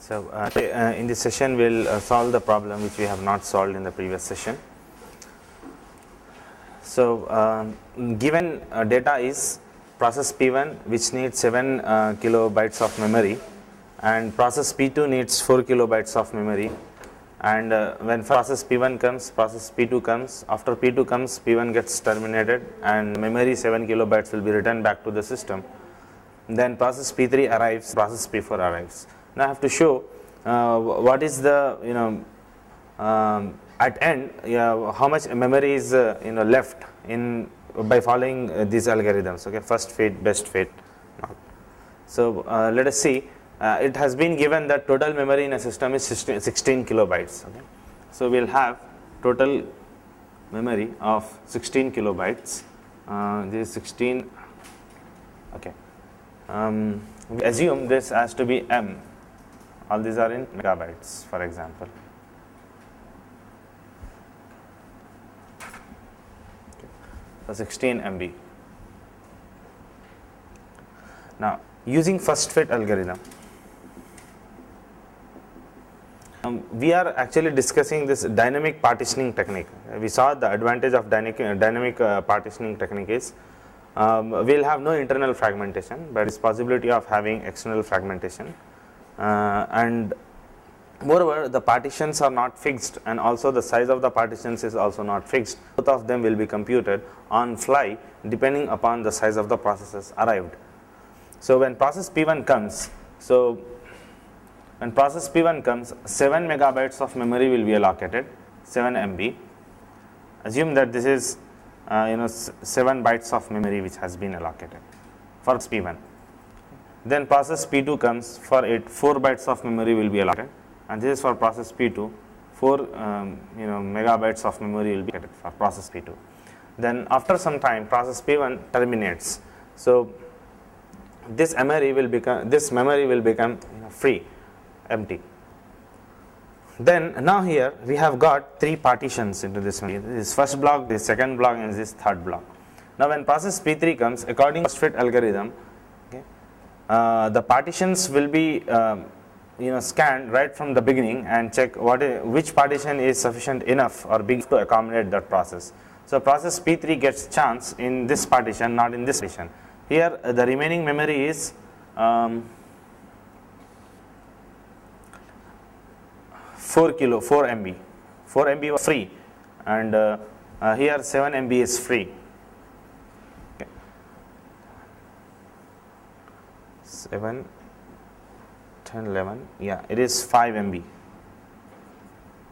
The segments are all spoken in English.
So in this session we'll solve the problem which we have not solved in the previous session. So given data is process P1 which needs 7 kilobytes of memory, and process P2 needs 4 kilobytes of memory, and when process P1 comes, process P2 comes. After P2 comes, P1 gets terminated and memory 7 kilobytes will be returned back to the system. Then process P3 arrives, process P4 arrives. Now I have to show what is the at end how much memory is left in by following these algorithms. Okay, first fit, best fit. So let us see. It has been given that total memory in a system is 16 kilobytes. Okay, so we'll have total memory of 16 kilobytes. This is 16. Okay. We assume this has to be M. All these are in megabytes, for example. Okay. So 16 MB. Now, using first fit algorithm, we are actually discussing this dynamic partitioning technique. We saw the advantage of dynamic partitioning technique is we'll have no internal fragmentation, but it's possibility of having external fragmentation, and moreover the partitions are not fixed, and also the size of the partitions is also not fixed. Both of them will be computed on fly depending upon the size of the processes arrived. So when process P1 comes, when process P1 comes, 7 megabytes of memory will be allocated, 7 MB. Assume that this is 7 bytes of memory which has been allocated for P1. Then process P2 comes, for it 4 bytes of memory will be allotted, and this is for process P2, 4 megabytes of memory will be allocated for process P2. Then after some time process P1 terminates, so this memory will become free, empty. Then now here we have got 3 partitions into this memory. This first block, this second block, and this third block. Now when process P3 comes, according to first fit algorithm, okay, the partitions will be scanned right from the beginning and check which partition is sufficient enough or big to accommodate that process. So process P3 gets chance in this partition, not in this partition. Here the remaining memory is 4 MB. 4 MB was free, and here 7 MB is free. Okay. 7, 10, 11. Yeah, it is 5 MB.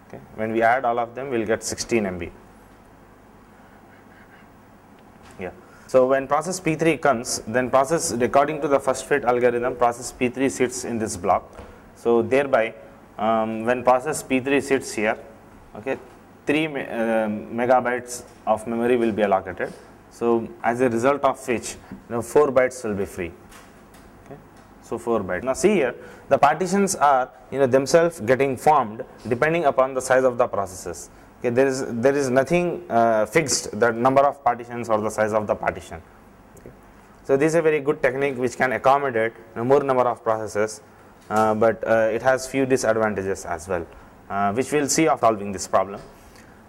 Okay. When we add all of them, we'll get 16 MB. Yeah. So when process P3 comes, then according to the first fit algorithm, process P3 sits in this block. So thereby, when process P3 sits here, okay, 3 megabytes of memory will be allocated. So as a result of which 4 bytes will be free. Okay. So 4 bytes. Now see here, the partitions are themselves getting formed depending upon the size of the processes. Okay, there is nothing fixed, the number of partitions or the size of the partition. Okay. So this is a very good technique which can accommodate more number of processes, but it has few disadvantages as well, which we'll see of solving this problem.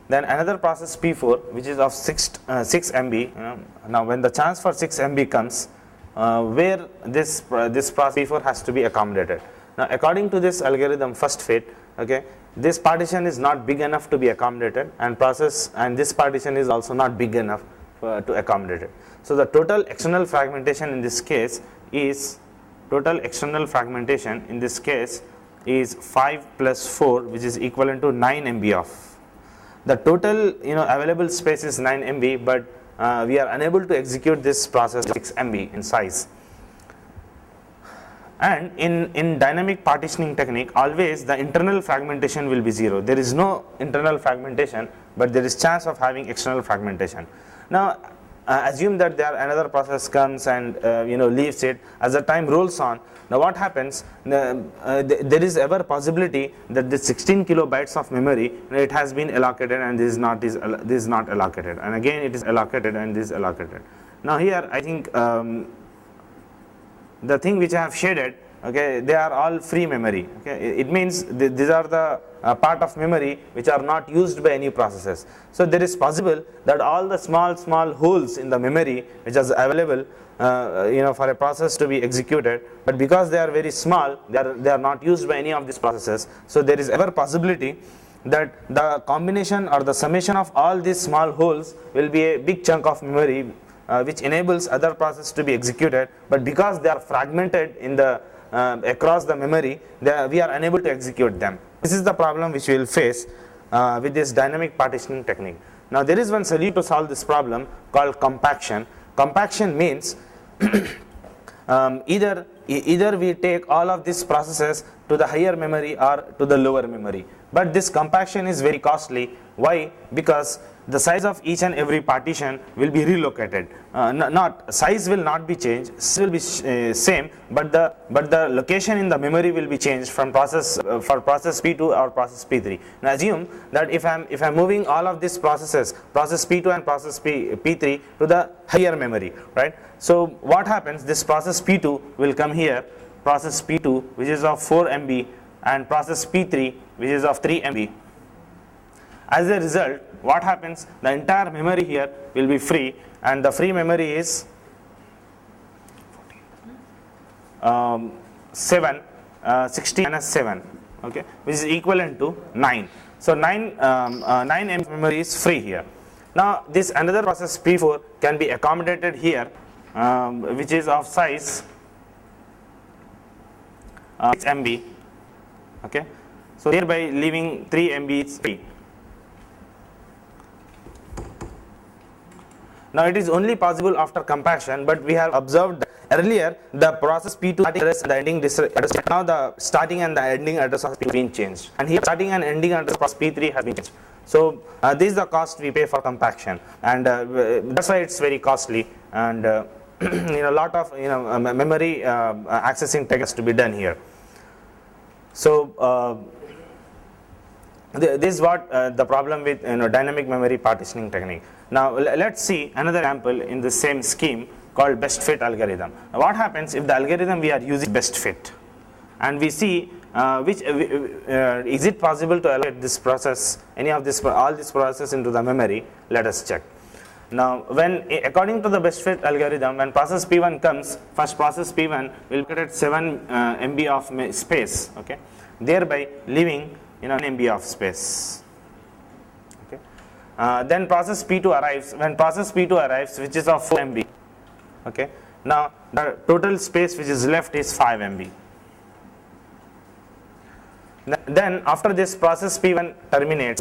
Then another process P4, which is of 6 MB. Now when the chance for 6 MB comes, where this process P4 has to be accommodated. Now according to this algorithm first fit, okay, this partition is not big enough to be accommodated, and this partition is also not big enough to accommodate it. So the total external fragmentation in this case is 5 plus 4, which is equivalent to 9 MB of. The total available space is 9 MB, but we are unable to execute this process 6 MB in size. And in dynamic partitioning technique, always the internal fragmentation will be 0. There is no internal fragmentation, but there is chance of having external fragmentation. Now assume that another process comes and leaves it. As the time rolls on, now what happens, there is ever possibility that the 16 kilobytes of memory, it has been allocated and this is not allocated, and again it is allocated and this is allocated. Now here I think the thing which I have shaded okay, they are all free memory. Okay, it means these are the part of memory which are not used by any processes. So there is possible that all the small holes in the memory which is available for a process to be executed, but because they are very small, they are not used by any of these processes. So there is ever possibility that the combination or the summation of all these small holes will be a big chunk of memory which enables other processes to be executed, but because they are fragmented in the across the memory, we are unable to execute them. This is the problem which we will face with this dynamic partitioning technique. Now there is one solution to solve this problem called compaction. Compaction means either we take all of these processes to the higher memory or to the lower memory, but this compaction is very costly. Why? Because the size of each and every partition will be relocated. Size will not be changed, size will be same, but the location in the memory will be changed from process P2 or process P3. Now assume that if I'm moving all of these processes, process P2 and process P3 to the higher memory, right? So what happens? This process P2 will come here, process P2 which is of 4 MB and process P3 which is of 3 MB. As a result, what happens? The entire memory here will be free, and the free memory is 7, 16 minus 7, okay, which is equivalent to 9. So 9 MB memory is free here. Now this another process P4 can be accommodated here, which is of size 6 MB, okay. So thereby leaving 3 MB is free. Now it is only possible after compaction, but we have observed that earlier the process P2 address and the ending address, now the starting and the ending address has been changed, and here starting and ending address process P3 has been changed. So this is the cost we pay for compaction, and that's why it's very costly, and a lot of memory accessing tech has to be done here. So this is what the problem with dynamic memory partitioning technique. Now let's see another example in the same scheme called best fit algorithm. Now, what happens if the algorithm we are using best fit, and we see is it possible to allocate this process, all these processes into the memory? Let us check. Now according to the best fit algorithm, when process P1 comes, first process P1 will get 7 MB of space, okay, thereby leaving 1 MB of space. Okay. Then process P2 arrives. When process P2 arrives, which is of 4 MB, okay, now the total space which is left is 5 MB. Then after this process P1 terminates,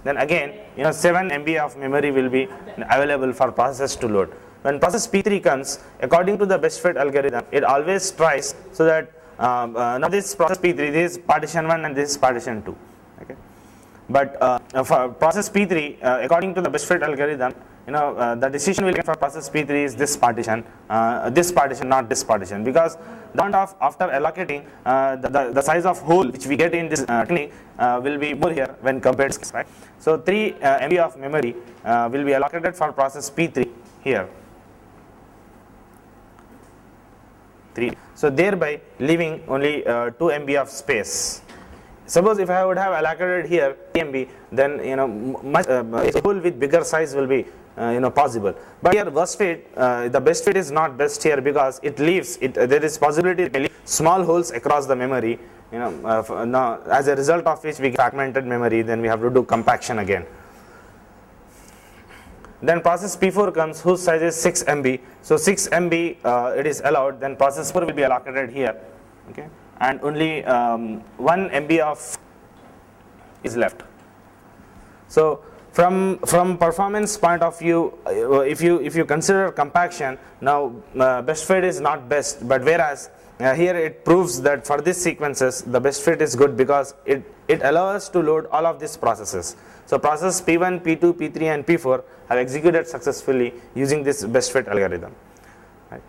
then again 7 MB of memory will be available for process to load. When process P3 comes, according to the best fit algorithm, it always tries so that now this process P3, this is partition 1 and this is partition 2, okay. But for process P3, according to the best fit algorithm, the decision will get for process P3 is this partition, not this partition, because after allocating the size of hole which we get in this technique will be more here when compared to this, right. So 3 MB of memory will be allocated for process P3 here. 3. So thereby leaving only 2 MB of space. Suppose if I would have allocated here 3 MB, then a hole with bigger size will be possible. But here worst fit, the best fit is not best here, because it leaves there is possibility to leave small holes across the memory. Now as a result of which we get fragmented memory. Then we have to do compaction again. Then process P4 comes, whose size is 6 MB. So 6 MB it is allowed. Then process 4 will be allocated here, okay, and only 1 MB of is left. So from performance point of view, if you consider compaction, now best fit is not best, but whereas here it proves that for these sequences the best fit is good, because it allows us to load all of these processes. So process P1, P2, P3 and P4 have executed successfully using this best fit algorithm, right.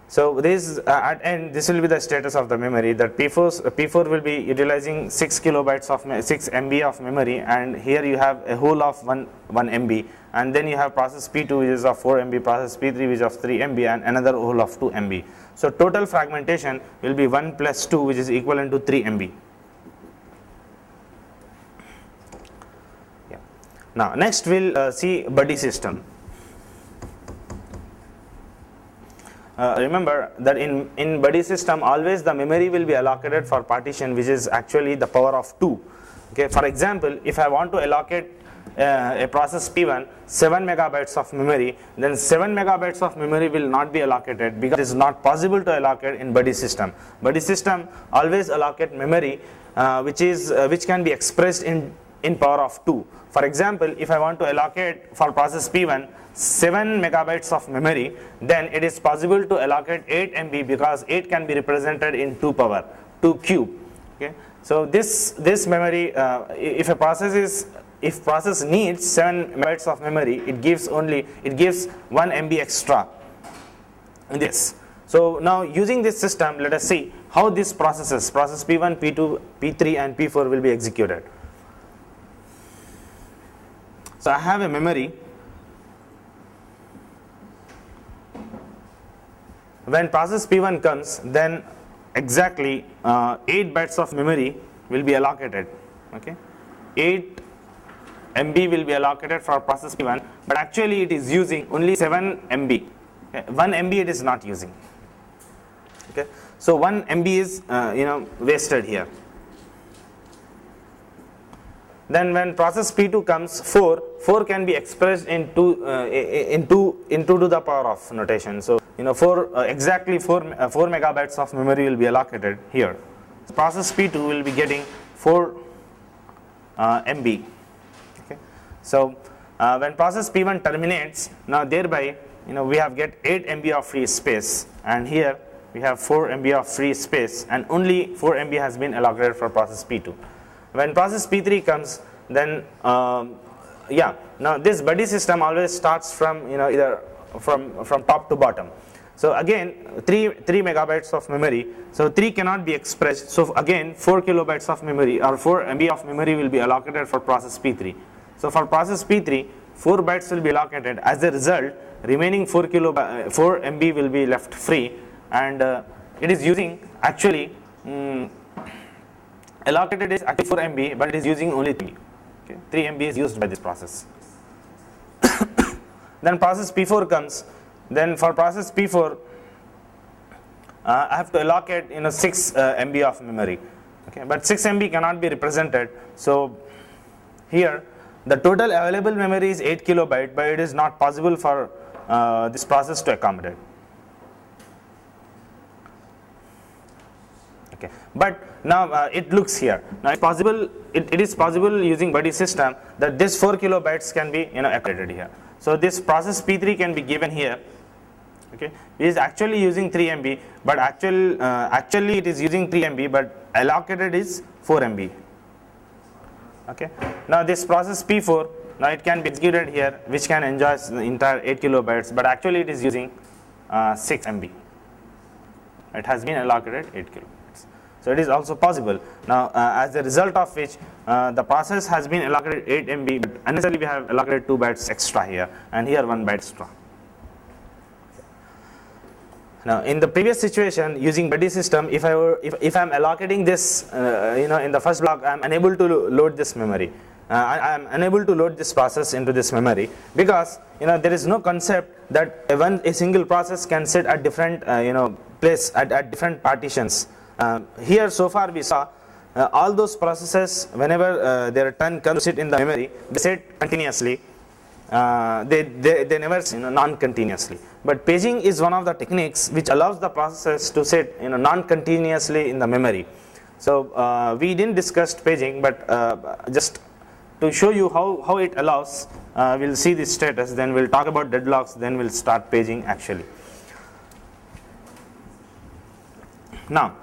So this at end, this will be the status of the memory, that P4 will be utilizing 6 kilobytes of 6 MB of memory, and here you have a whole of 1 MB, and then you have process P2 which is of 4 MB, process P3 which is of 3 MB, and another whole of 2 MB. So total fragmentation will be 1 plus 2, which is equivalent to 3 MB. Yeah. Now next we'll see buddy system. Remember that in buddy system always the memory will be allocated for partition which is actually the power of 2. Okay. For example, if I want to allocate a process P1 7 megabytes of memory, then 7 megabytes of memory will not be allocated because it is not possible to allocate in buddy system. Buddy system always allocate memory which can be expressed in power of 2. For example, if I want to allocate for process P1 7 megabytes of memory, then it is possible to allocate 8 MB because 8 can be represented in 2 power, 2 cube. Okay. So this memory, if process needs 7 megabytes of memory, it gives 1 MB extra in this. So now using this system, let us see how these processes, process P1, P2, P3 and P4 will be executed. So I have a memory. When process P1 comes, then exactly 8 bytes of memory will be allocated. Okay, 8 MB will be allocated for process P1, but actually it is using only 7 MB. Okay? 1 MB it is not using. Okay, so 1 MB is wasted here. Then when process P2 comes, 4 can be expressed in 2 to the power of notation. So exactly 4 megabytes of memory will be allocated here. So process P2 will be getting 4 MB. Okay. So when process P1 terminates, now thereby we have get 8 MB of free space, and here we have 4 MB of free space, and only 4 MB has been allocated for process P2. When process P3 comes, then now this buddy system always starts from either from top to bottom. So again 3 megabytes of memory, so 3 cannot be expressed, so again 4 kilobytes of memory or 4 MB of memory will be allocated for process P3. So for process P3 4 bytes will be allocated. As a result, remaining 4 MB will be left free, and it is using actually allocated is actually 4 MB, but it is using only 3. Okay. 3 MB is used by this process. Then process P4 comes. Then for process P4, I have to allocate 6 MB of memory. Okay, but 6 MB cannot be represented. So here the total available memory is 8 kilobyte, but it is not possible for this process to accommodate. Okay, but now it looks here. Now it's possible. It is possible using buddy system that this 4 kilobytes can be accommodated here. So this process P3 can be given here. Okay, it is actually using 3 MB, but actually it is using 3 MB, but allocated is 4 MB. Okay, now this process P4, now it can be executed here, which can enjoy the entire 8 kilobytes, but actually it is using 6 MB. It has been allocated 8 kilobytes. So it is also possible. Now as a result of which the process has been allocated 8 MB, but unnecessarily we have allocated 2 bytes extra here, and here 1 byte extra. Now in the previous situation using buddy system, if I am allocating this in the first block, I am unable to load this memory. I am unable to load this process into this memory because there is no concept that a single process can sit at different place at different partitions. Here so far we saw all those processes, whenever their turn comes to sit in the memory, they sit continuously. They never non-continuously. But paging is one of the techniques which allows the processes to sit non-continuously in the memory. So we didn't discuss paging, but just to show you how it allows, we'll see the status, then we'll talk about deadlocks, then we'll start paging actually. Now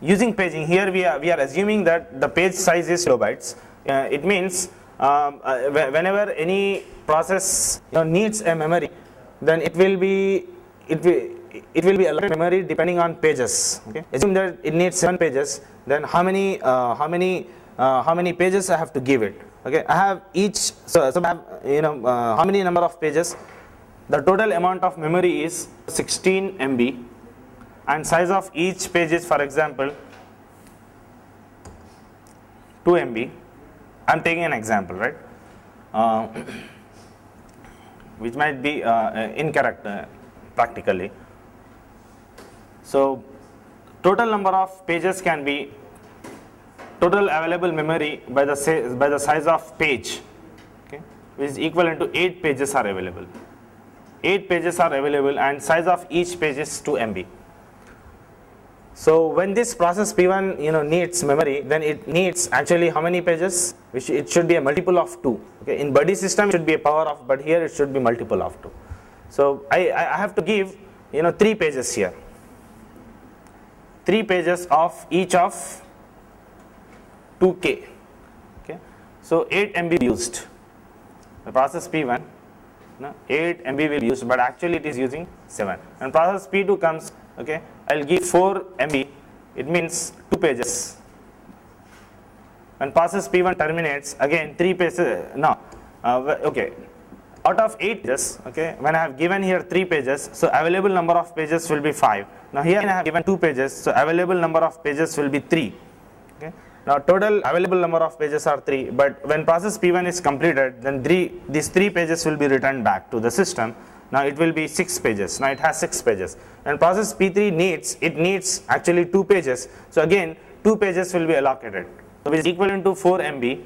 using paging, here we are assuming that the page size is kilobytes. It means whenever any process needs a memory, then it will be allotted memory depending on pages. Okay, assume that it needs 7 pages, then how many pages I have to give it. Okay, I have each, so I have how many number of pages. The total amount of memory is 16 MB. and size of each page is, for example, 2 MB. I'm taking an example, right? Which might be incorrect practically. So total number of pages can be total available memory by the size of page, okay, which is equivalent to 8 pages are available. 8 pages are available and size of each page is 2 MB. So when this process P1 needs memory, then it needs actually how many pages? Which it should be a multiple of 2. Okay, in buddy system it should be a power of, but here it should be multiple of 2. So I have to give 3 pages here. 3 pages of each of 2K. Okay, so 8 MB will be used. The process P1, 8 MB will be used, but actually it is using 7. And process P2 comes, okay, I'll give 4 MB, it means 2 pages. When process P1 terminates, again 3 pages, okay, out of 8 pages, okay, when I have given here 3 pages, so available number of pages will be 5. Now here I have given 2 pages, so available number of pages will be 3. Okay. Now total available number of pages are 3, but when process P1 is completed, then these 3 pages will be returned back to the system. Now it will be 6 pages. Now it has 6 pages. And process P3 needs actually 2 pages. So again 2 pages will be allocated. So which is equivalent to 4 MB,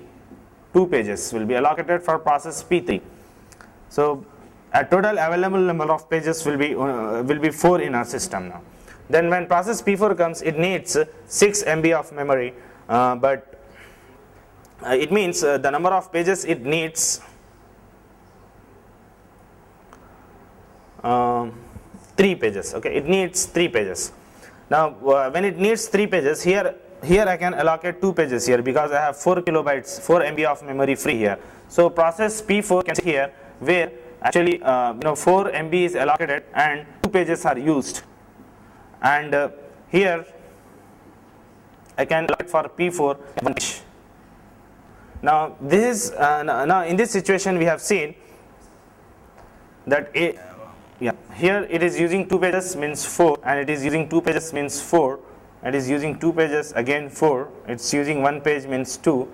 2 pages will be allocated for process P3. So a total available number of pages will be 4 in our system now. Then when process P4 comes, it needs 6 MB of memory, but it means the number of pages it needs 3 pages. Okay, it needs 3 pages. Now when it needs 3 pages, here I can allocate 2 pages here because I have 4 kilobytes, 4 MB of memory free here. So process P4 can sit here where actually 4 MB is allocated and 2 pages are used. And here I can allocate for P4 1 page. Now this is now in this situation we have seen that here it is using 2 pages means 4, and it is using 2 pages means 4, it is using 2 pages again 4, it's using 1 page means 2,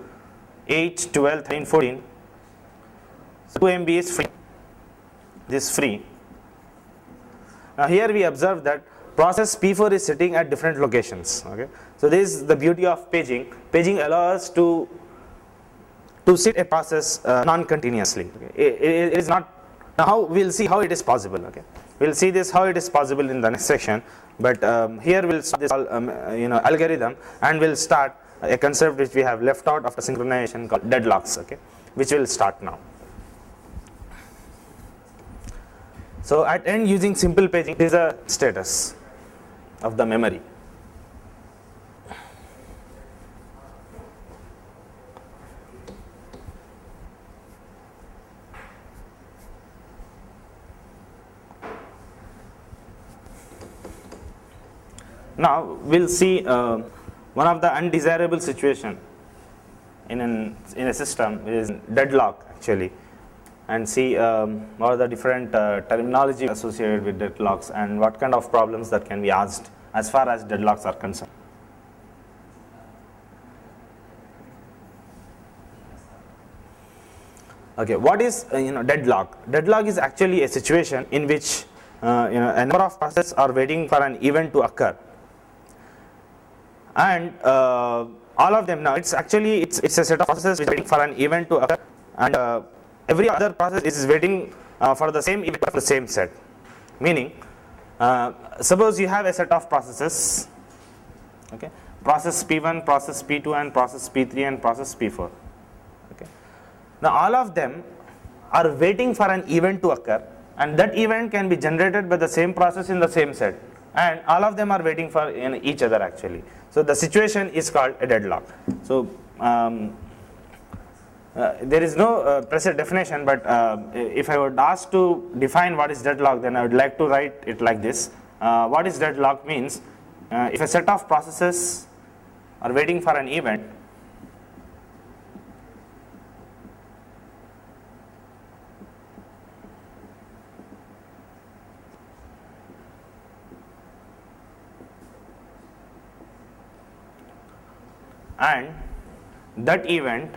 8, 12, 13, 14. So 2 MB is free. This is free. Now here we observe that process P4 is sitting at different locations. Okay, so this is the beauty of paging. Paging allows us to sit a process non-continuously. Okay. It is not. Now we'll see how it is possible. Okay, we'll see this how it is possible in the next section. But here we'll start this algorithm, and we'll start a concept which we have left out after synchronization called deadlocks. Okay, which will start now. So at end, using simple paging, this is a status of the memory. Now we'll see one of the undesirable situation in a system, which is deadlock actually, and see what are the different terminology associated with deadlocks and what kind of problems that can be asked as far as deadlocks are concerned. Okay, what is deadlock? Deadlock is actually a situation in which a number of processes are waiting for an event to occur, and all of them now it's a set of processes which are waiting for an event to occur, and every other process is waiting for the same event of the same set. Meaning, suppose you have a set of processes, okay, process P1, process P2, and process P3, and process P4. Okay. Now all of them are waiting for an event to occur, and that event can be generated by the same process in the same set, and all of them are waiting for each other actually. So the situation is called a deadlock. So there is no precise definition, but if I would ask to define what is deadlock, then I would like to write it like this. What is deadlock means, if a set of processes are waiting for an event, that event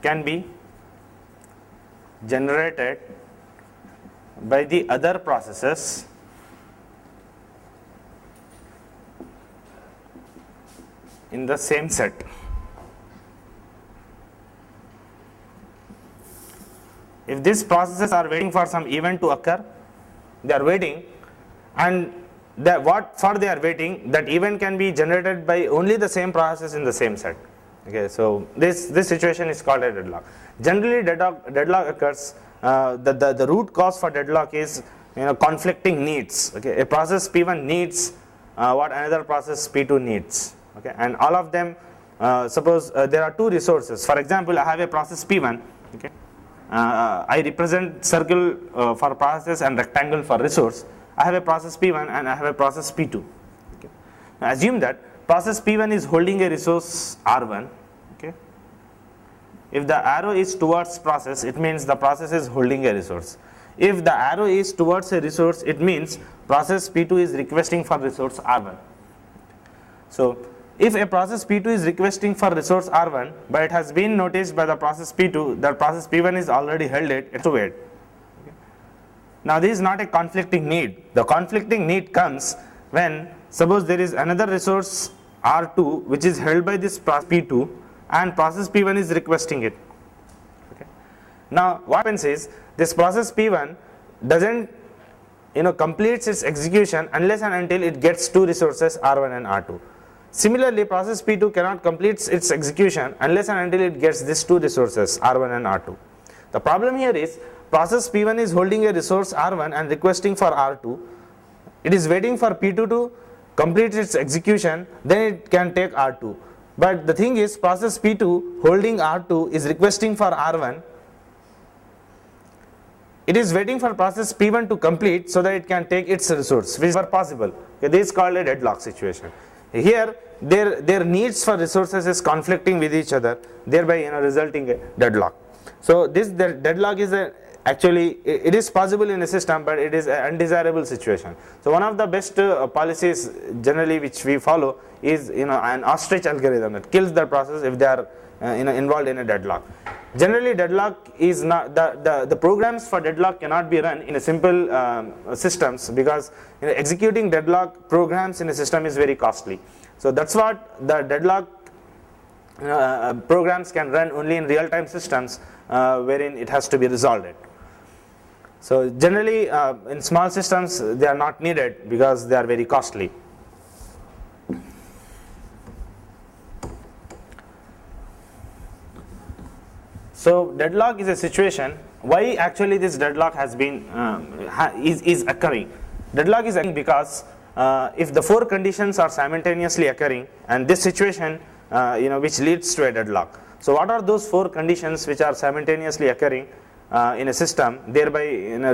can be generated by the other processes in the same set. If these processes are waiting for some event to occur, they are waiting, and what for they are waiting, that event can be generated by only the same process in the same set. Okay, so this situation is called a deadlock. Generally, deadlock occurs. The root cause for deadlock is conflicting needs. Okay, a process P1 needs what another process P2 needs. Okay, and all of them. Suppose there are two resources. For example, I have a process P1. Okay. I represent circle for process and rectangle for resource. I have a process P1 and I have a process P2. Okay. Now assume that process P1 is holding a resource R1. Okay. If the arrow is towards process, it means the process is holding a resource. If the arrow is towards a resource, it means process P2 is requesting for resource R1. So if a process P2 is requesting for resource R1, but it has been noticed by the process P2 that process P1 is already held it, it's to wait. Okay. Now this is not a conflicting need. The conflicting need comes when suppose there is another resource R2 which is held by this process P2 and process P1 is requesting it. Okay. Now what happens is this process P1 doesn't completes its execution unless and until it gets two resources R1 and R2. Similarly, process P2 cannot complete its execution unless and until it gets these two resources R1 and R2. The problem here is process P1 is holding a resource R1 and requesting for R2. It is waiting for P2 to complete its execution, then it can take R2. But the thing is process P2 holding R2 is requesting for R1. It is waiting for process P1 to complete so that it can take its resource, which is not possible. Okay, this is called a deadlock situation. Here their needs for resources is conflicting with each other, thereby resulting in deadlock. So this deadlock is actually it is possible in a system, but it is an undesirable situation. So one of the best policies generally which we follow is an ostrich algorithm that kills the process if they are involved in a deadlock. Generally, deadlock is not the programs for deadlock cannot be run in a simple systems, because executing deadlock programs in a system is very costly. So that's what the deadlock programs can run only in real-time systems wherein it has to be resolved. So generally, in small systems they are not needed because they are very costly. So deadlock is a situation. Why actually this deadlock has been is occurring? Deadlock is occurring because if the four conditions are simultaneously occurring, and this situation which leads to a deadlock. So what are those four conditions which are simultaneously occurring in a system, thereby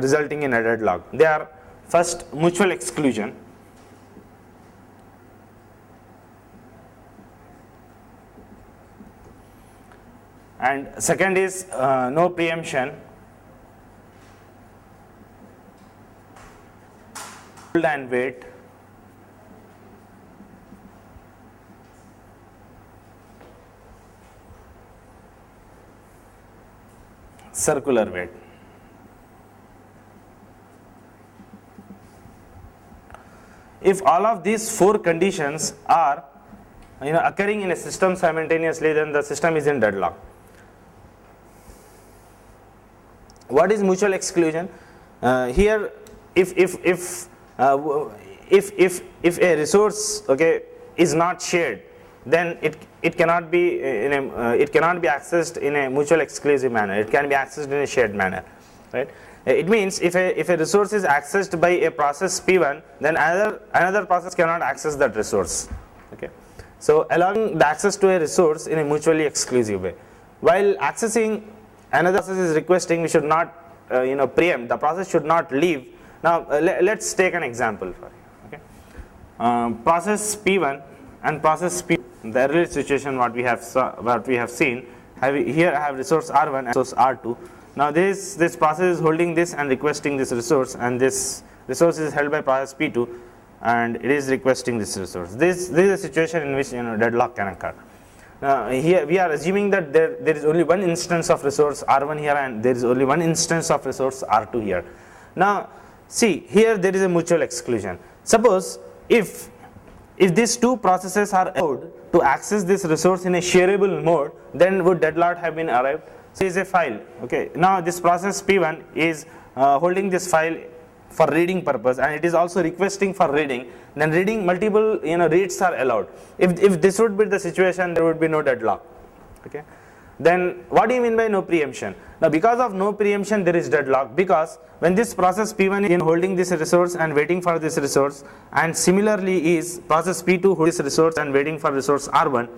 resulting in a deadlock? They are: first, mutual exclusion; and second is no preemption; hold and wait; circular wait. If all of these four conditions are occurring in a system simultaneously, then the system is in deadlock. What is mutual exclusion? Here, if a resource is not shared, then it cannot be accessed in a mutual exclusive manner. It can be accessed in a shared manner, right? It means if a resource is accessed by a process P1, then another process cannot access that resource. Okay, so allowing the access to a resource in a mutually exclusive way. While accessing another process is requesting, we should not preempt. The process should not leave. Now let's take an example for you. Okay, process P1 and process P2. The earlier situation what we have seen, here I have resource R1 and resource R2. Now this process is holding this and requesting this resource, and this resource is held by process P2. and it is requesting this resource. This is a situation in which deadlock can occur. Here we are assuming that there is only one instance of resource R1 here, and there is only one instance of resource R2 here. Now see, here there is a mutual exclusion. Suppose if these two processes are allowed to access this resource in a shareable mode, then would deadlock have been arrived? So is a file. Okay. Now this process P1 is holding this file for reading purpose, and it is also requesting for reading. Then reading multiple reads are allowed. If this would be the situation, there would be no deadlock. Okay. Then what do you mean by no preemption? Now because of no preemption there is deadlock, because when this process P1 is holding this resource and waiting for this resource, and similarly is process P2 holding this resource and waiting for resource R1,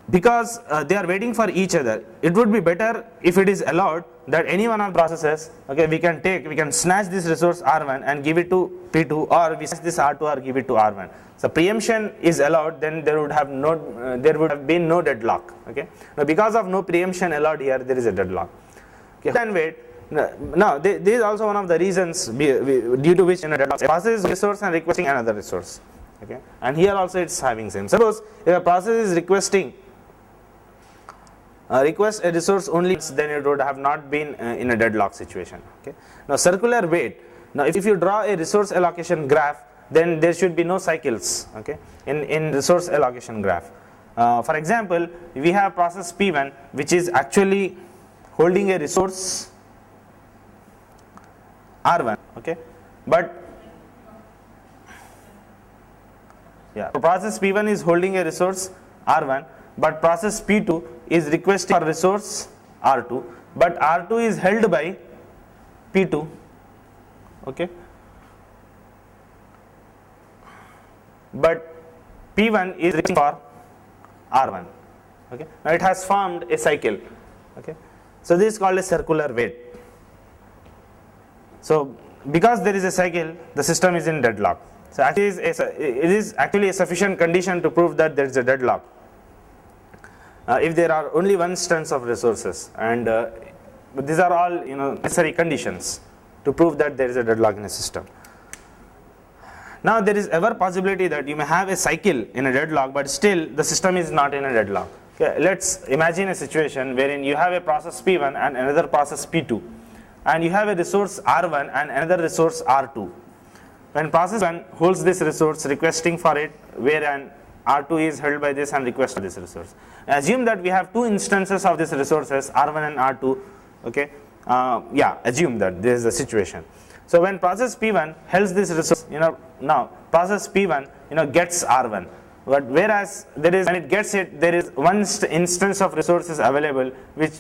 because they are waiting for each other, it would be better if it is allowed that any one of the processes, okay, we can snatch this resource R1 and give it to P2, or we snatch this R2 or give it to R1. So preemption is allowed, then there would have been no deadlock. Okay. Now because of no preemption allowed here, there is a deadlock. Okay. Then wait. Now this is also one of the reasons due to which deadlock. A process is resource and requesting another resource. Okay. And here also it's having same. Suppose if a process is request a resource only, then it would have not been in a deadlock situation. Okay. Now circular wait. Now if you draw a resource allocation graph, then there should be no cycles. Okay. In resource allocation graph. For example, we have process P1 which is actually holding a resource R1. Okay. But yeah, process P1 is holding a resource R1, but process P2 is requesting for resource R2, but R2 is held by P2. Okay. But P1 is reaching for R1. Okay. Now it has formed a cycle. Okay. So this is called a circular wait. So because there is a cycle, the system is in deadlock. So actually it is actually a sufficient condition to prove that there is a deadlock. If there are only one instance of resources, and these are all necessary conditions to prove that there is a deadlock in a system. Now there is ever possibility that you may have a cycle in a deadlock, but still the system is not in a deadlock. Okay, let's imagine a situation wherein you have a process P1 and another process P2, and you have a resource R1 and another resource R2. When process 1 holds this resource requesting for it, wherein R2 is held by this and requests for this resource. Assume that we have two instances of these resources R1 and R2. Okay, assume that this is the situation. So when process P1 holds this resource, now process P1 gets R1, but whereas when it gets it, there is one instance of resources available which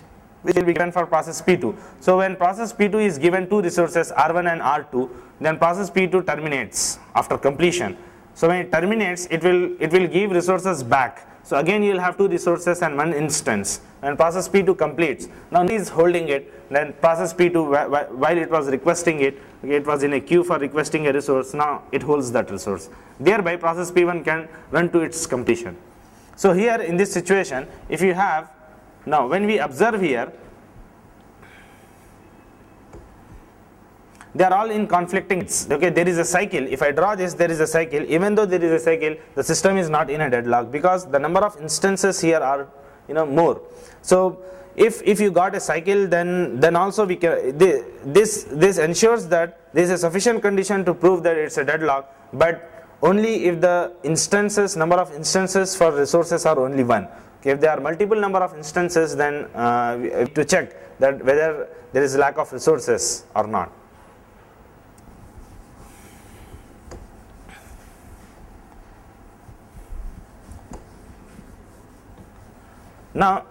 will be given for process P2. So when process P2 is given two resources R1 and R2, then process P2 terminates after completion. So when it terminates, it will give resources back. So again you will have two resources and one instance. When process P2 completes, now it is holding it, then process P2 while it was requesting it, okay, it was in a queue for requesting a resource, now it holds that resource. Thereby process P1 can run to its completion. So here in this situation, if you have, now when we observe here, they are all in conflicting. Okay, there is a cycle. If I draw this, there is a cycle. Even though there is a cycle, the system is not in a deadlock because the number of instances here are more. So if you got a cycle, then also we can this ensures that there is a sufficient condition to prove that it's a deadlock, but only if the number of instances for resources are only one. Okay, if there are multiple number of instances, then we have to check that whether there is lack of resources or not. Now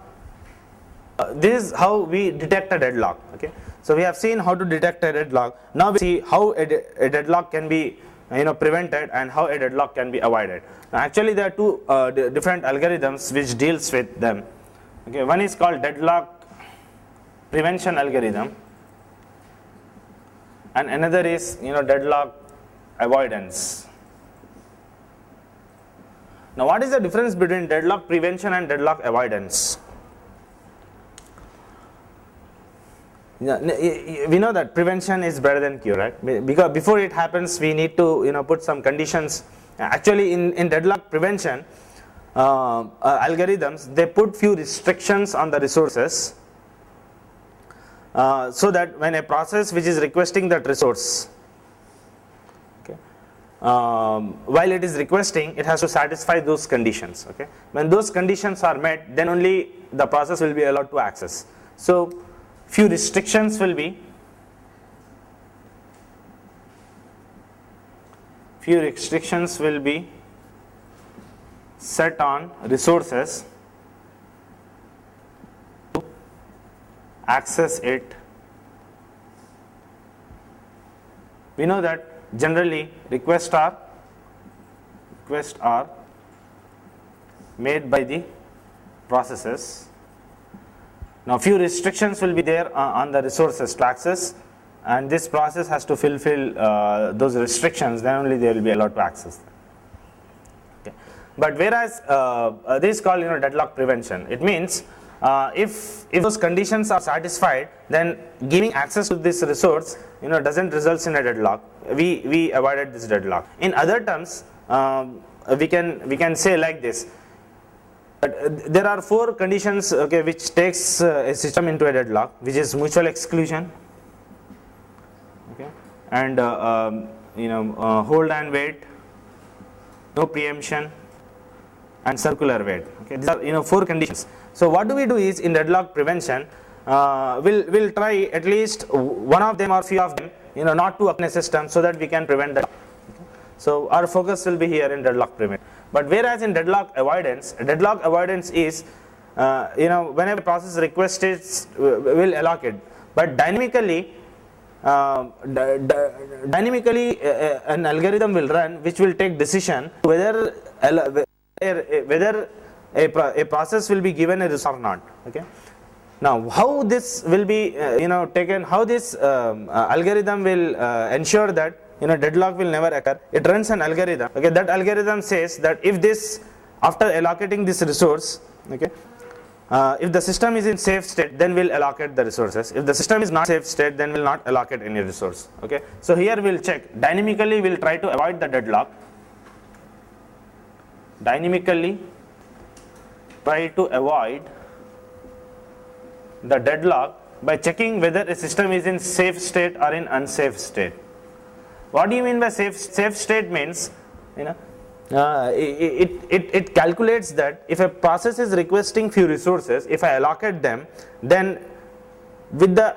this is how we detect a deadlock. Okay, so we have seen how to detect a deadlock. Now we see how a deadlock can be prevented and how a deadlock can be avoided. Now actually there are two different algorithms which deals with them. Okay, one is called deadlock prevention algorithm, and another is deadlock avoidance. Now what is the difference between deadlock prevention and deadlock avoidance? we know that prevention is better than cure, right? Because before it happens, we need to put some conditions. Actually, in deadlock prevention, algorithms, they put few restrictions on the resources, so that when a process which is requesting that resource, okay, while it is requesting, it has to satisfy those conditions. Okay, when those conditions are met, then only the process will be allowed to access. So few restrictions will be set on resources to access it. We know that generally requests are made by the processes. Now few restrictions will be there on the resources to access, and this process has to fulfill those restrictions, then only they will be allowed to access them. Okay. But whereas this is called deadlock prevention. It means if those conditions are satisfied, then giving access to this resource doesn't result in a deadlock. We avoided this deadlock. In other terms, we can say like this. There are 4 conditions, okay, which takes a system into a deadlock, which is mutual exclusion, okay, and hold and wait, no preemption, and circular wait. Okay, these are 4 conditions. So what do we do is in deadlock prevention, we'll try at least one of them or few of them, not to occur in a system, so that we can prevent that. Okay. So our focus will be here in deadlock prevention. But whereas in deadlock avoidance is, whenever process request is, will allocate. But dynamically, an algorithm will run which will take decision whether a process will be given a resource or not. Okay. Now, how this will be taken? How this algorithm will ensure that deadlock will never occur? It runs an algorithm. Okay, that algorithm says that if this, after allocating this resource, okay, if the system is in safe state, then we'll allocate the resources. If the system is not safe state, then we'll not allocate any resource. Okay, so here we'll check. Dynamically, we'll try to avoid the deadlock. Dynamically, try to avoid the deadlock by checking whether a system is in safe state or in unsafe state. What do you mean by safe state? Means it calculates that if a process is requesting few resources, if I allocate them, then with the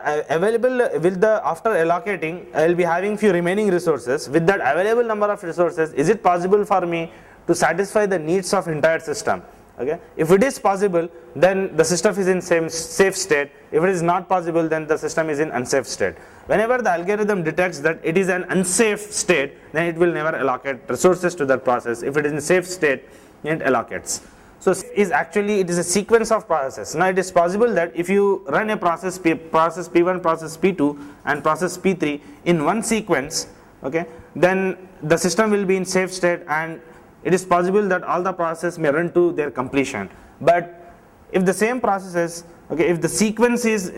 after allocating, I will be having few remaining resources. With that available number of resources, is it possible for me to satisfy the needs of entire system? Okay. If it is possible, then the system is in safe state. If it is not possible, then the system is in unsafe state. Whenever the algorithm detects that it is an unsafe state, then it will never allocate resources to that process. If it is in safe state, it allocates. So it is a sequence of processes. Now it is possible that if you run a process P1, process P2, and process P3 in one sequence, okay, then the system will be in safe state, and it is possible that all the processes may run to their completion. But if the same processes, okay, if the sequence is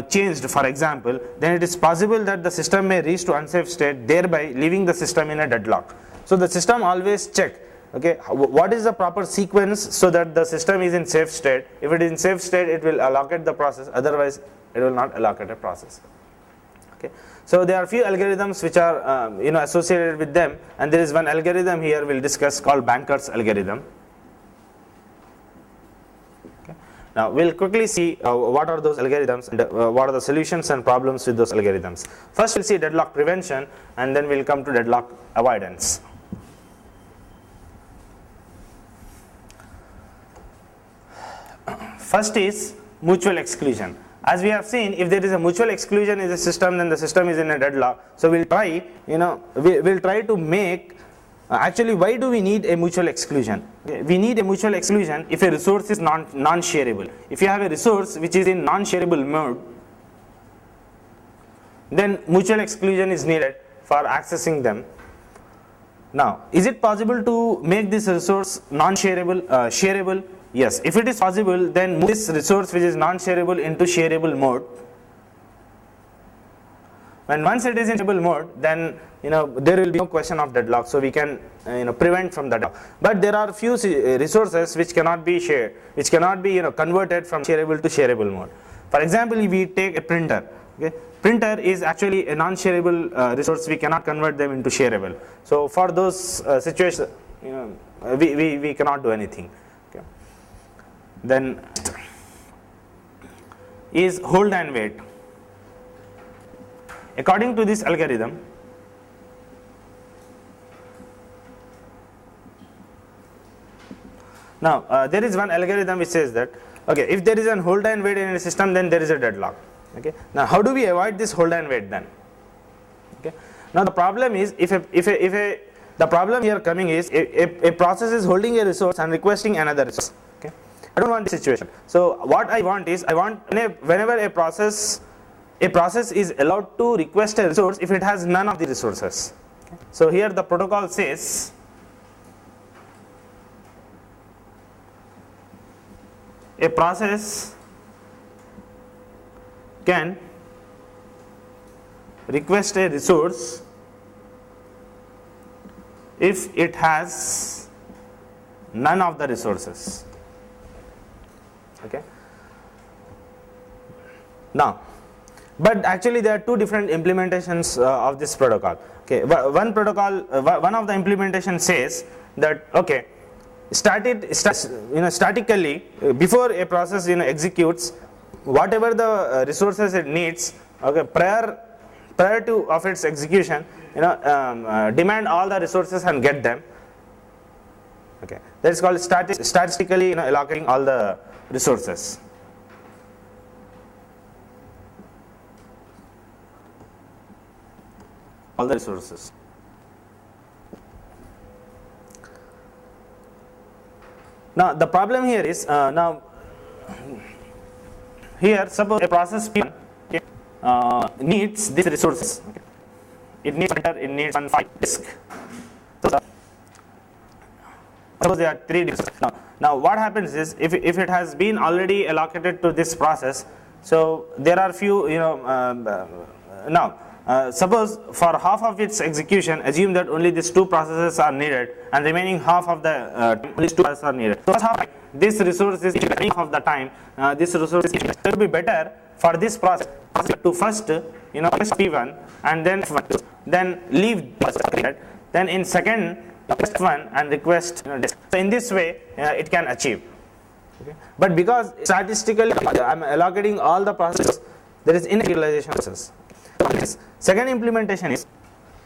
changed, for example, then it is possible that the system may reach to unsafe state, thereby leaving the system in a deadlock. So the system always check, okay, what is the proper sequence so that the system is in safe state. If it is in safe state, it will allocate the process, otherwise it will not allocate a process. Okay. So there are few algorithms which are associated with them, and there is one algorithm here we'll discuss called Banker's algorithm. Okay. Now we'll quickly see what are those algorithms and what are the solutions and problems with those algorithms. First we'll see deadlock prevention, and then we'll come to deadlock avoidance. First is mutual exclusion. As we have seen, if there is a mutual exclusion in the system, then the system is in a deadlock. So we'll try, we'll try to make. Actually, why do we need a mutual exclusion? Okay, we need a mutual exclusion if a resource is non-shareable. If you have a resource which is in non-shareable mode, then mutual exclusion is needed for accessing them. Now, is it possible to make this resource non-shareable, shareable? Yes. If it is possible, then move this resource which is non-shareable into shareable mode. When once it is in stable mode, then there will be no question of deadlock, so we can prevent from that. But there are few resources which cannot be shared, which cannot be converted from shareable to shareable mode. For example, if we take a printer, okay, printer is actually a non-shareable resource. We cannot convert them into shareable. So for those situations, we cannot do anything. Okay. Then is hold and wait. According to this algorithm, now there is one algorithm which says that, okay, if there is an hold and wait in a system, then there is a deadlock. Okay. Now how do we avoid this hold and wait then? Okay. Now the problem is, the problem here coming is a process is holding a resource and requesting another resource. Okay. I don't want this situation. So what I want is, whenever a process is allowed to request a resource if it has none of the resources. Okay. So here the protocol says a process can request a resource if it has none of the resources. Okay. Now, but actually there are two different implementations of this protocol. Okay. One of the implementation says that, okay, statically before a process executes, whatever the resources it needs, okay, prior to of its execution, demand all the resources and get them. Okay, that is called statistically allocating all the resources. All the resources. Now the problem here is, here suppose a process P1 needs these resources. Okay. It needs printer, it needs one file disk. So suppose there are 3 disks. Now what happens is, if it has been already allocated to this process, so there are few suppose for half of its execution, assume that only these 2 processes are needed, and remaining half of the only 2 processes are needed. So half this resource is half of the time. This resource is, it will be better for this process to first request P1 and then F1, then leave this, then in second request F1 and request disk. So in this way it can achieve. Okay. But because statistically I am allocating all the processes, there is inutilization process. Second implementation is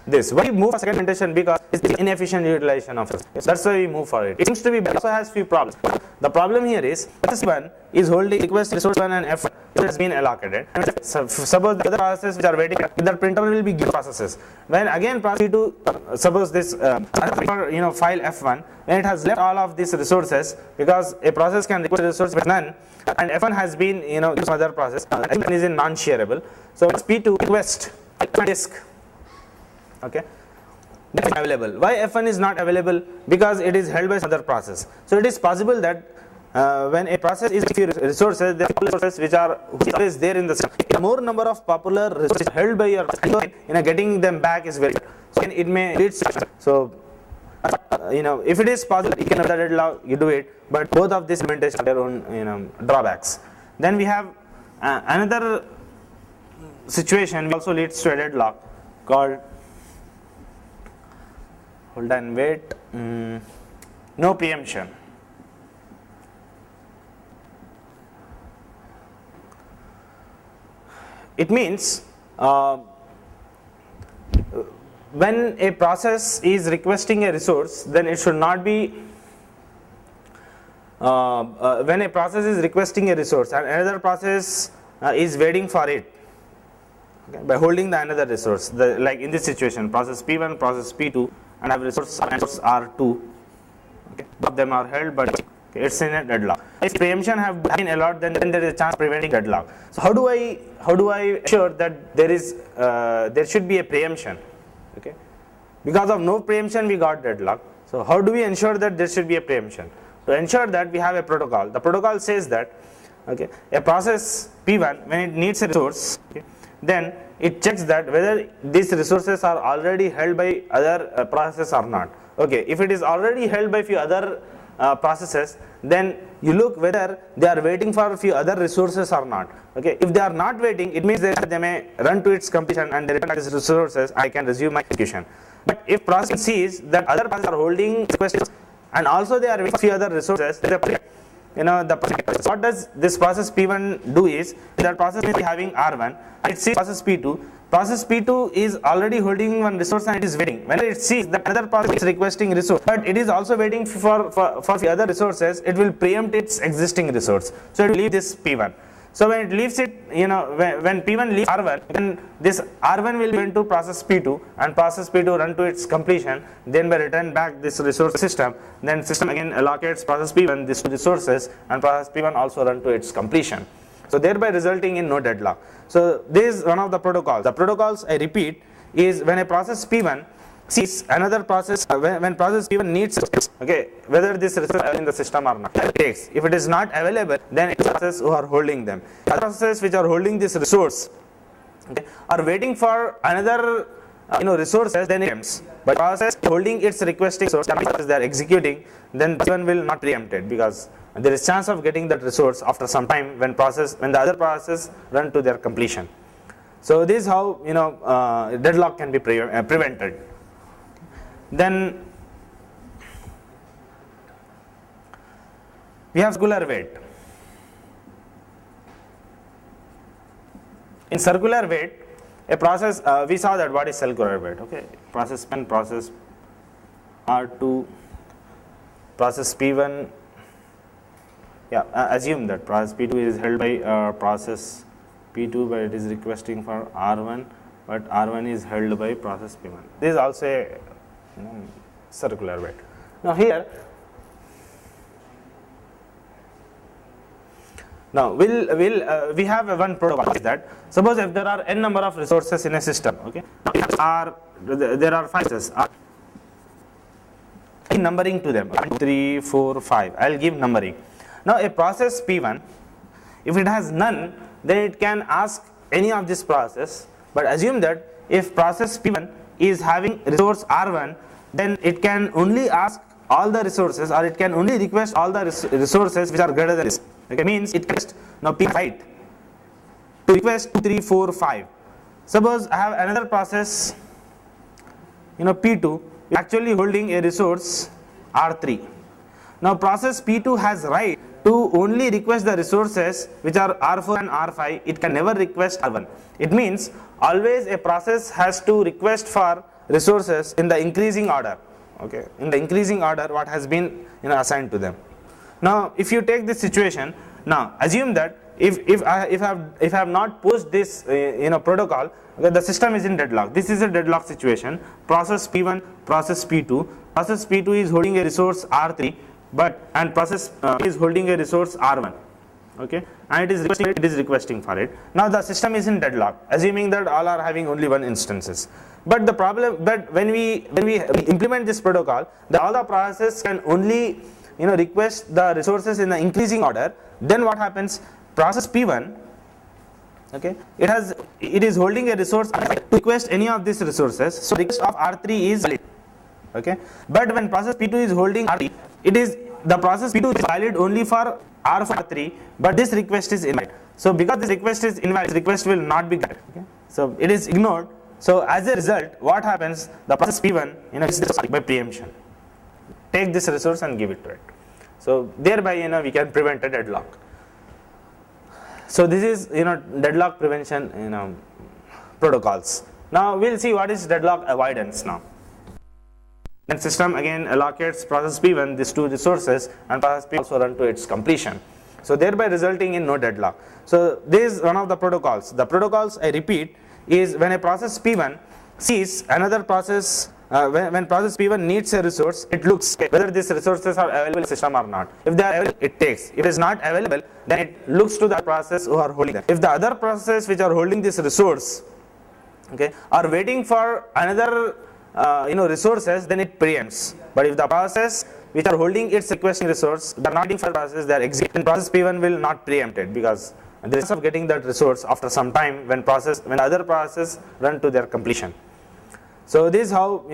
this. Why we move for second implementation? Because it's inefficient utilization of it. That's why we move for it. It seems to be better. It also has few problems. The problem here is, process 1 is holding request resource 1 and F1 has been allocated. Suppose the other processes which are waiting, the printer will be given processes. When again process 2, suppose this file F1, when it has left all of these resources, because a process can request a resource with none, and F1 has been given some other process, F1 is in non-shareable. So it's P2 request disk. Okay, that's available. Why F1 is not available? Because it is held by some other process. So it is possible that when a process is few resources, there are resources which are always there in the system. The more number of popular resources held by your process, getting them back is very good. So it may lead to, so if it is possible, you can have the deadlock, you do it. But both of these implementations have their own drawbacks. Then we have another situation which also leads to a deadlock called hold and wait, no preemption. It means when a process is requesting a resource, then it should not be when a process is requesting a resource and another process is waiting for it, okay, by holding the another resource, like in this situation, process P1, process P2, and have resource R2. Okay, both of them are held, but okay, it's in a deadlock. If preemption have been allowed, then there is a chance of preventing deadlock. So how do I ensure that there should be a preemption? Okay, because of no preemption we got deadlock. So how do we ensure that there should be a preemption? To ensure that, we have a protocol. The protocol says that, okay, a process P1, when it needs a resource, okay, then it checks that whether these resources are already held by other processes or not. Okay, if it is already held by few other processes, then you look whether they are waiting for a few other resources or not. Okay, if they are not waiting, it means that they may run to its completion and they return these resources, I can resume my execution. But if process sees that other processes are holding requests and also they are waiting for few other resources, what does this process P1 do is, that process is having R1, it sees process P2. Process P2 is already holding one resource and it is waiting. When it sees that another process is requesting resource, but it is also waiting for the other resources, it will preempt its existing resource. So it will leave this P1. So when it leaves it, when P1 leaves R1, then this R1 will go into process P2 and process P2 run to its completion, then by return back this resource system, then system again allocates process P1 these two resources and process P1 also run to its completion. So thereby resulting in no deadlock. So this is one of the protocols. The protocols, I repeat, is when a process P1 sees another process, when process P1 needs, okay, whether this resource is in the system or not, it takes. If it is not available, then it is processes who are holding them. Other processes which are holding this resource, okay, are waiting for another resources, then it preempts. But process holding its requesting resource, they are executing, then P1 will not preempt it, because there is chance of getting that resource after some time when the other process run to their completion. So this is how deadlock can be prevented. Then we have circular wait. In circular wait, a process, we saw that what is circular wait. Okay, process P1, process R2, process P1. Yeah, assume that process P2 is held by process P2, but it is requesting for R1, but R1 is held by process P1. This is also a circular wait. Now here, we have one protocol is that suppose if there are n number of resources in a system, okay, there are 5 resources, numbering to them 1, 2, 3, 4, 5. I will give numbering. Now a process P1, if it has none, then it can ask any of this process, but assume that if process P1 is having resource R1, then it can only ask all the resources, or it can only request all the resources which are greater than this. Okay, means it requests now P right to request 2, 3, 4, 5. Suppose I have another process, P2 actually holding a resource R3. Now process P2 has right to only request the resources which are R4 and R5. It can never request R1. It means always a process has to request for resources in the increasing order. Okay, in the increasing order what has been assigned to them. Now if you take this situation, now assume that if I have not pushed this protocol, okay, the system is in deadlock. This is a deadlock situation. Process P1, process P2. Process P2 is holding a resource R3, and process is holding a resource R1. Okay, and it is requesting for it. Now the system is in deadlock, assuming that all are having only one instances. But the problem, but when we implement this protocol, all the processes can only request the resources in the increasing order. Then what happens? Process P1, okay, it is holding a resource to request any of these resources. So request of R3 is valid. Okay, but when process P2 is holding R3, the process P2 is valid only for R3, but this request is invalid. So because this request is invalid, this request will not be granted. Okay, so it is ignored. So as a result, what happens? The process P1 is by preemption. Take this resource and give it to it. So thereby we can prevent a deadlock. So this is deadlock prevention protocols. Now we'll see what is deadlock avoidance now. Then system again allocates process P1 these two resources, and process P1 also run to its completion. So thereby resulting in no deadlock. So this is one of the protocols. The protocols, I repeat, is when a process P1 sees another process, when process P1 needs a resource, it looks whether these resources are available in the system or not. If they are available, it takes. If it is not available, then it looks to the process who are holding them. If the other processes which are holding this resource, okay, are waiting for another resources, then it preempts. But if the process which are holding its requesting resource, they are not waiting for process, they are executing, process P1 will not preempt it, because and the risk of getting that resource after some time when other process run to their completion. So this is how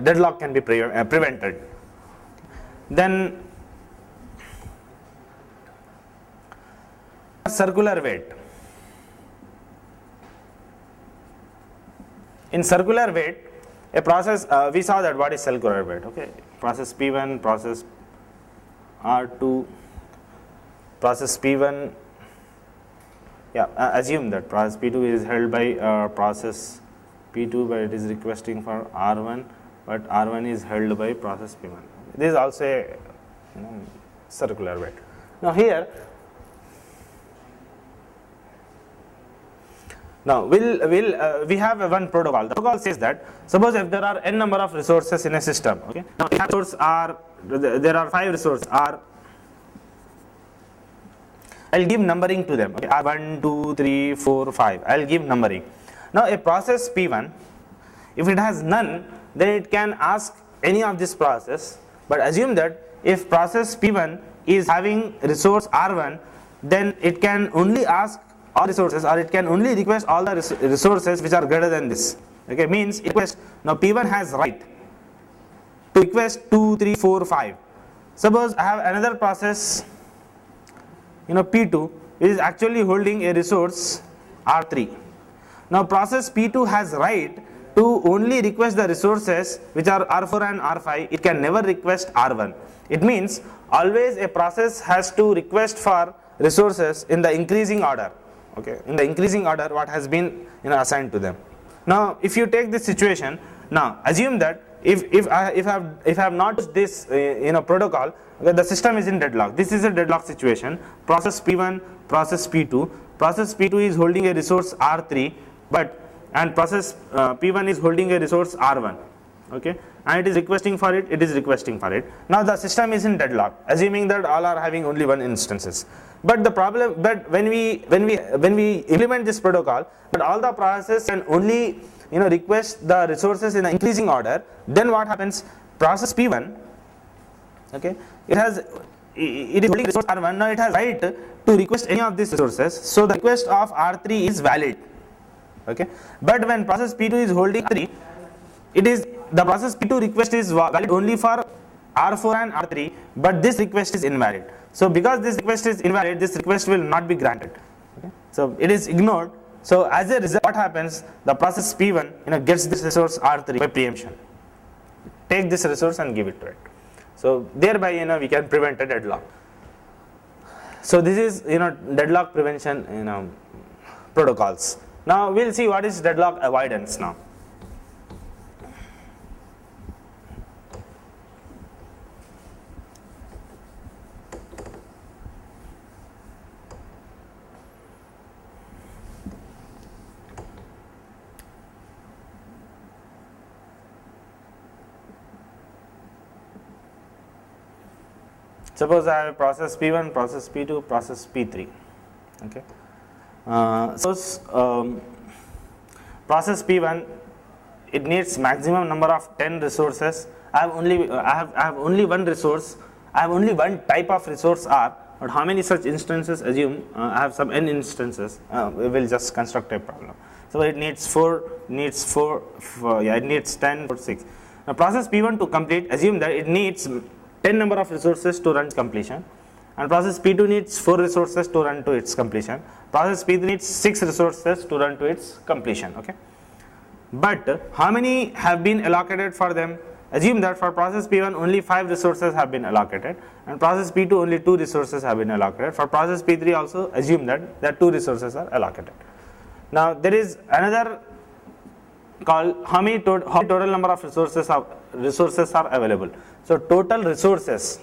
deadlock can be prevented. Then circular wait. In circular wait, a process, we saw that what is circular wait. Okay, process P1, process R2, process P1. Yeah, assume that process P2 is held by process P2, but it is requesting for R1, but R1 is held by process P1. This is also a circular wait. Now here, we have one protocol. The protocol says that suppose if there are n number of resources in a system. Okay. Now there are 5 resources R. I'll give numbering to them. Okay. R1, 2, 3, 4, 5. I'll give numbering. Now a process P1, if it has none, then it can ask any of this process. But assume that if process P1 is having resource R1, then it can only ask all resources, or it can only request all the resources which are greater than this. Okay, means request. Now P1 has right to request 2, 3, 4, 5. Suppose I have another process, P2, which is actually holding a resource R3. Now process P2 has right to only request the resources which are R4 and R5. It can never request R1. It means always a process has to request for resources in the increasing order. Okay, in the increasing order what has been assigned to them. Now if you take this situation, now assume that if I have not used this protocol, okay, the system is in deadlock. This is a deadlock situation. Process P1, process P2. Process P2 is holding a resource R3, and process P1 is holding a resource R1. Okay, and it is requesting for it. It is requesting for it. Now the system is in deadlock, assuming that all are having only one instances. But the problem, but when we implement this protocol, that all the processes can only request the resources in an increasing order, then what happens? Process P1, okay, it is holding resource R1. Now it has right to request any of these resources. So the request of R3 is valid. Okay, but when process P2 is holding R3, the process P2 request is valid only for R4 and R3, but this request is invalid. So because this request is invalid, this request will not be granted. Okay? So it is ignored. So as a result, what happens? The process P1 gets this resource R3 by preemption. Take this resource and give it to it. So thereby we can prevent a deadlock. So this is deadlock prevention protocols. Now we'll see what is deadlock avoidance now. Suppose I have process P1, process P2, process P3. Okay. Process P1, it needs maximum number of 10 resources. I have only one resource. I have only one type of resource R. But how many such instances? Assume I have some n instances. We will just construct a problem. So it needs 4. It needs 10 or 6. Now process P1 to complete. Assume that it needs 10 number of resources to run completion, and process P2 needs 4 resources to run to its completion. Process P3 needs 6 resources to run to its completion. Okay, but how many have been allocated for them? Assume that for process P1 only 5 resources have been allocated, and process P2 only 2 resources have been allocated. For process P3 also assume that 2 resources are allocated. Now there is another call, how many total number of resources are available. So total resources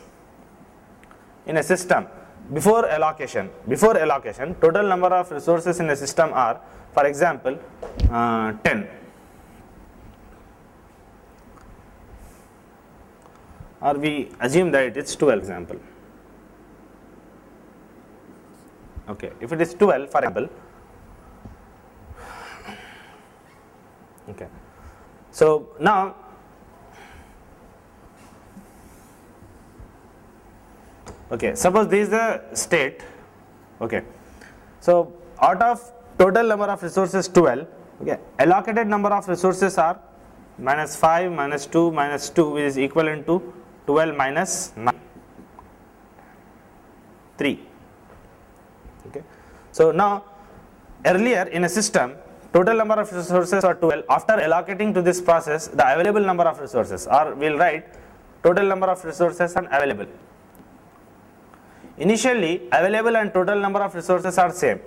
in a system before allocation, total number of resources in a system are, for example, 10. Or we assume that it is 12 example. Okay, if it is 12 for example, okay. So now okay, suppose this is the state. Okay, So out of total number of resources 12, okay, allocated number of resources are minus 5 minus 2 minus 2, which is equivalent to 12 minus 9, 3. Okay. So now earlier in a system, total number of resources are 12. After allocating to this process the available number of resources, or we will write total number of resources and available. Initially available and total number of resources are same,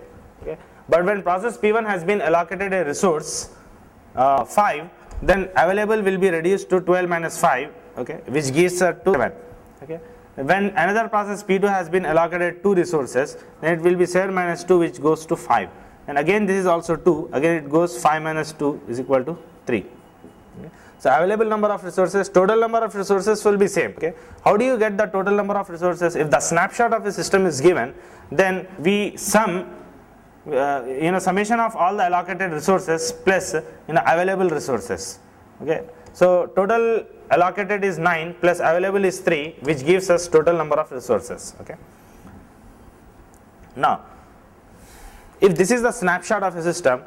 okay, but when process P1 has been allocated a resource 5, then available will be reduced to 12 minus 5, okay, which gives to 7. Okay. When another process P2 has been allocated 2 resources, then it will be 7 minus 2, which goes to 5, and again this is also 2, again it goes 5 minus 2 is equal to 3. Okay. So available number of resources, total number of resources will be same. Okay. How do you get the total number of resources? If the snapshot of a system is given, then we sum summation of all the allocated resources plus available resources. Okay. So total allocated is 9 plus available is 3, which gives us total number of resources. Okay. Now if this is the snapshot of a system,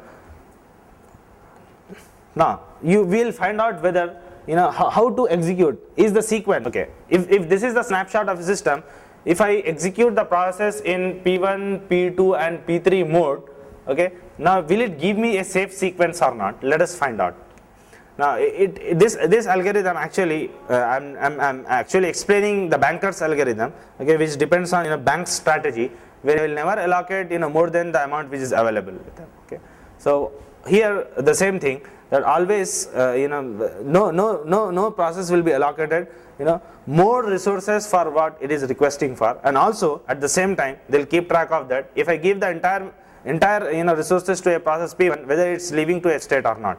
now you will find out whether how to execute is the sequence. Okay. If this is the snapshot of a system, if I execute the process in P1, P2 and P3 mode, okay, now will it give me a safe sequence or not? Let us find out. Now this algorithm actually I'm actually explaining the banker's algorithm, okay, which depends on bank's strategy, where we will never allocate more than the amount which is available with them. Okay. So here the same thing, that always no process will be allocated more resources for what it is requesting for, and also at the same time they will keep track of that if I give the entire resources to a process P1, whether it's leaving to a state or not.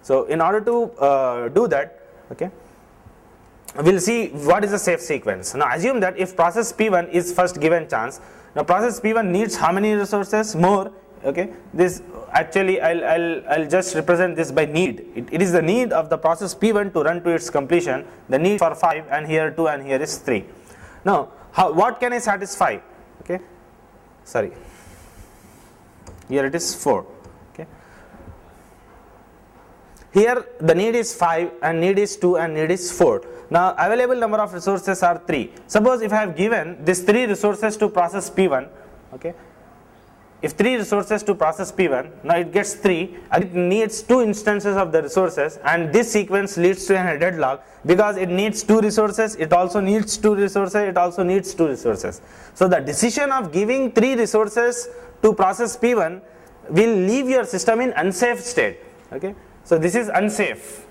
So in order to do that, okay, we'll see what is the safe sequence. Now assume that if process P1 is first given chance, now process P1 needs how many resources? More. Okay, this actually I'll just represent this by need. It is the need of the process P1 to run to its completion, the need for 5, and here 2 and here is 3. Now what can I satisfy? Okay, sorry, here it is 4. Okay, here the need is 5 and need is 2 and need is 4. Now available number of resources are 3. Suppose if I have given this 3 resources to process P1, okay, if 3 resources to process P1, now it gets 3, and it needs 2 instances of the resources, and this sequence leads to a deadlock because it needs 2 resources, it also needs 2 resources, it also needs 2 resources. So the decision of giving 3 resources to process P1 will leave your system in unsafe state. Okay. So this is unsafe.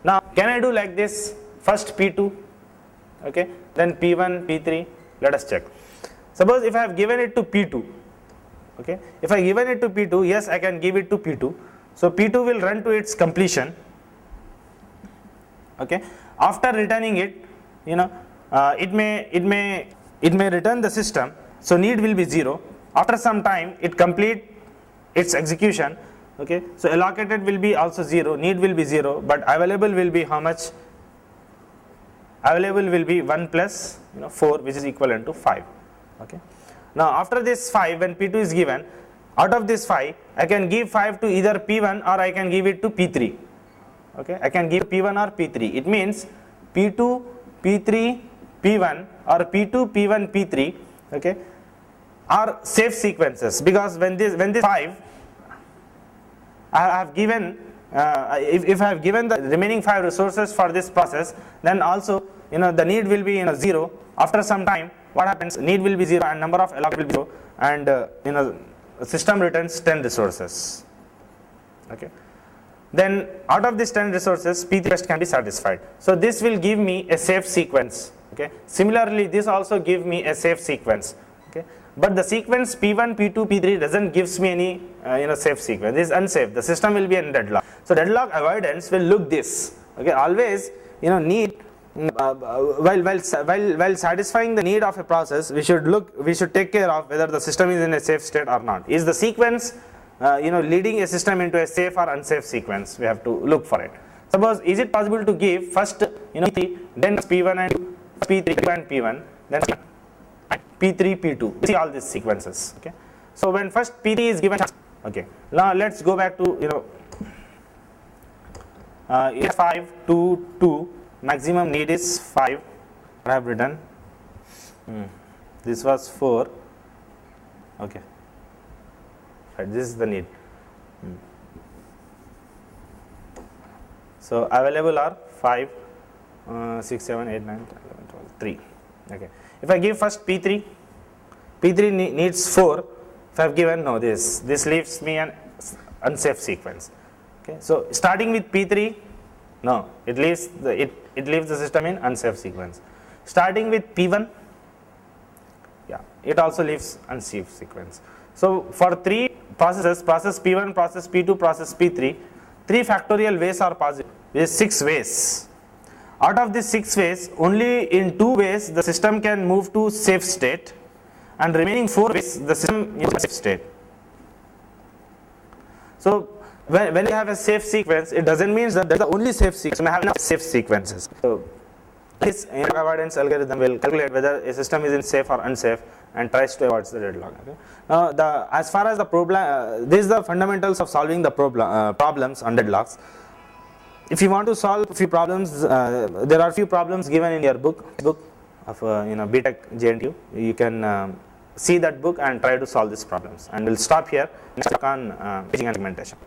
Now can I do like this? First P2, okay, then P1, P3, let us check. Suppose if I have given it to P2, okay, if I given it to P2, yes, I can give it to P2. So P2 will run to its completion. Okay, after returning it, it may return the system. So need will be 0. After some time, it complete its execution. Okay, so allocated will be also 0, need will be 0, but available will be how much? Available will be 1 plus 4, which is equivalent to 5. Okay. Now after this 5, when P2 is given, out of this 5, I can give 5 to either P1 or I can give it to P3. Okay, I can give P1 or P3. It means P2, P3, P1 or P2, P1, P3, okay, are safe sequences, because when this 5 I have given, if I have given the remaining 5 resources for this process, then also the need will be 0. After some time, what happens? Need will be 0 and number of allocable will be 0, and system returns 10 resources. Okay. Then out of this 10 resources, P3 request can be satisfied. So this will give me a safe sequence. Okay. Similarly, this also give me a safe sequence. Okay. But the sequence P1, P2, P3 doesn't gives me any safe sequence. This is unsafe. The system will be in deadlock. So deadlock avoidance will look this. Okay. Always need. While satisfying the need of a process, we should take care of whether the system is in a safe state or not. Is the sequence leading a system into a safe or unsafe sequence? We have to look for it. Suppose, is it possible to give first P3, then P1 and P3 and P1, then P3, P2. See all these sequences. Okay. So when first P3 is given, okay. Now let's go back to 5, 2, 2. Maximum need is 5. I have written. This was 4. Okay. Right, this is the need. So available are 5, 6, 7, 8, 9, 10, 11, 12, 3. Okay. If I give first P3, P3 needs 4. If I have given this leaves me an unsafe sequence. Okay. So starting with P3, no, it leaves the system in unsafe sequence. Starting with P1, yeah, it also leaves unsafe sequence. So for 3 processes, process P1, process P2, process P3, 3 factorial ways are possible. There is 6 ways. Out of these 6 ways, only in 2 ways the system can move to safe state, and remaining 4 ways the system is in safe state. So when you have a safe sequence, it doesn't mean that that's the only safe sequence. You may have enough safe sequences. So this avoidance algorithm will calculate whether a system is in safe or unsafe and tries to avoid the deadlock. Okay. Now, as far as the problem, these are the fundamentals of solving the problems on deadlocks. If you want to solve a few problems, there are few problems given in your book of BTech JNTU. You can see that book and try to solve these problems. And we'll stop here and talk on paging and segmentation.